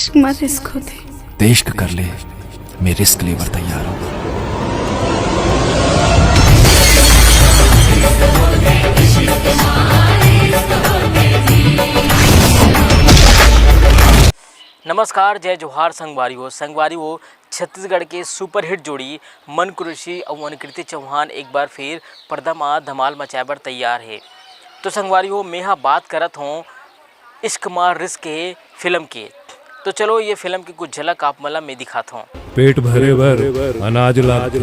इश्क में रिस्क होते। देश्क कर ले, मैं रिस्क लेवर तैयार हूँ। नमस्कार, जय जोहार संगवारी हो। छत्तीसगढ़ के सुपरहिट जोड़ी मन कुरैशी और अनुकृति चौहान एक बार फिर पर्दा में धमाल मचाए बर तैयार है। तो संगवारी हो, मैं यहाँ बात करत हूँ इश्क मार रिस्क के फिल्म के। तो चलो ये फिल्म की कुछ झलक आप मला मैं दिखाता हूँ। पेट भरे भर अनाज लागते।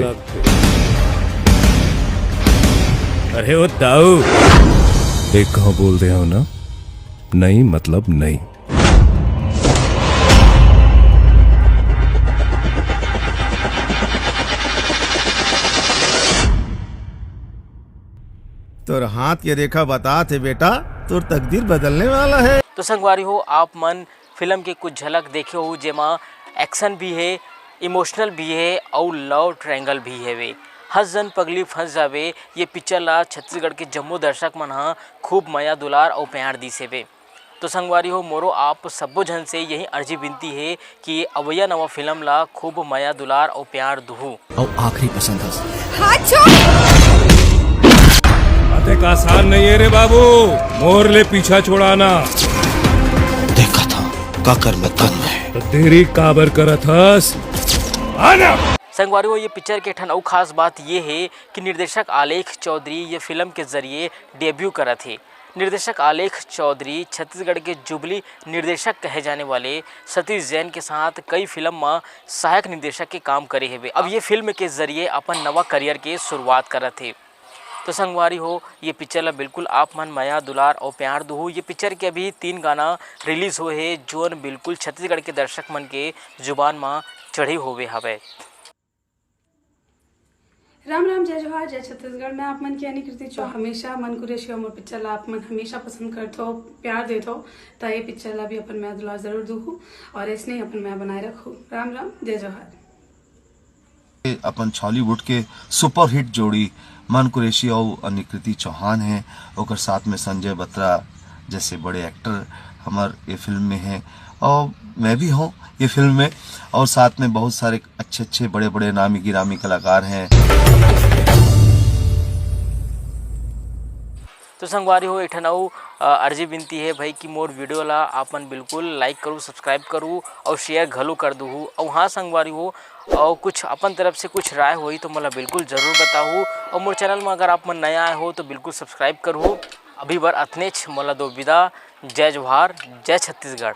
अरे वो दाऊ, एक कहो बोल दे हो ना, नहीं मतलब नहीं। तोर हाथ के रेखा बता थे बेटा, तोर तकदीर बदलने वाला है। तो संगवारी हो, आप मन फिल्म के कुछ झलक देखे हो जेमा एक्शन भी है, इमोशनल भी है और लव ट्रायंगल भी है। वे हंस जन पगली फंस जावे ये पिक्चर ला छत्तीसगढ़ के जम्मू दर्शक मन हा खूब माया दुलार और प्यार दी से वे। तो संगवारी हो, मोरो आप सब्बो जन से यही अर्जी विनती है कि अवैया नवा फिल्म ला खूब माया दुलार और प्यार दुहू और आखिरी पसंद है। हाथ छोड़। बातें आसान नहीं है रे बाबू, मोर ले पीछा छोड़ाना। देखा था काकर में तन है तो देरी काबर करत हस आना। संगवारी हो, ये पिक्चर के ठन और खास बात ये है कि निर्देशक आलेख चौधरी ये फिल्म के जरिए डेब्यू करा थे। निर्देशक आलेख चौधरी छत्तीसगढ़ के जुबली निर्देशक कहे जाने वाले सतीश जैन के साथ कई फिल्म में सहायक निर्देशक के काम करे हुए अब ये फिल्म के जरिए अपन नवा करियर के शुरुआत करा थे। तो संगवारी हो, ये पिक्चर ला बिल्कुल आप मन माया दुलार और प्यार दुहू। ये पिक्चर के अभी 3 गाना रिलीज हुए है जोन बिल्कुल छत्तीसगढ़ के दर्शक मन के जुबान में चढ़े हुए हवे। राम राम, जय जोहार, जय छत्तीसगढ़। मैं आप मन की अनुकृति चौहान। हमेशा मन कुरैशी और पिक्चर ला आप मन हमेशा पसंद करते हो, प्यार देते हो। तो ये पिक्चर ला भी अपन मैं दुलार जरूर दूहू और इसने अपन मैं बनाए रखू। राम राम, जय जोहार। अपन हॉलीवुड के सुपरहिट जोड़ी मन कुरैशी और अनुकृति चौहान हैं, और साथ में संजय बत्रा जैसे बड़े एक्टर हमार ये फिल्म में हैं, और मैं भी हूँ ये फिल्म में, और साथ में बहुत सारे अच्छे अच्छे बड़े बड़े नामी गिरामी कलाकार हैं। तो संगवारी हो, एक ठन अर्जी विनती है भाई कि मोर वीडियो ला आपन बिल्कुल लाइक करूँ, सब्सक्राइब करूँ और शेयर घलो कर दूँ। और हाँ संगवारी हो, और कुछ अपन तरफ से कुछ राय होई तो मला बिल्कुल ज़रूर बताऊँ। और मोर चैनल में अगर आप मन नया आए हो तो बिल्कुल सब्सक्राइब करूँ। अभी बार अतनेच मला दो विदा। जय जोहार, जय छत्तीसगढ़।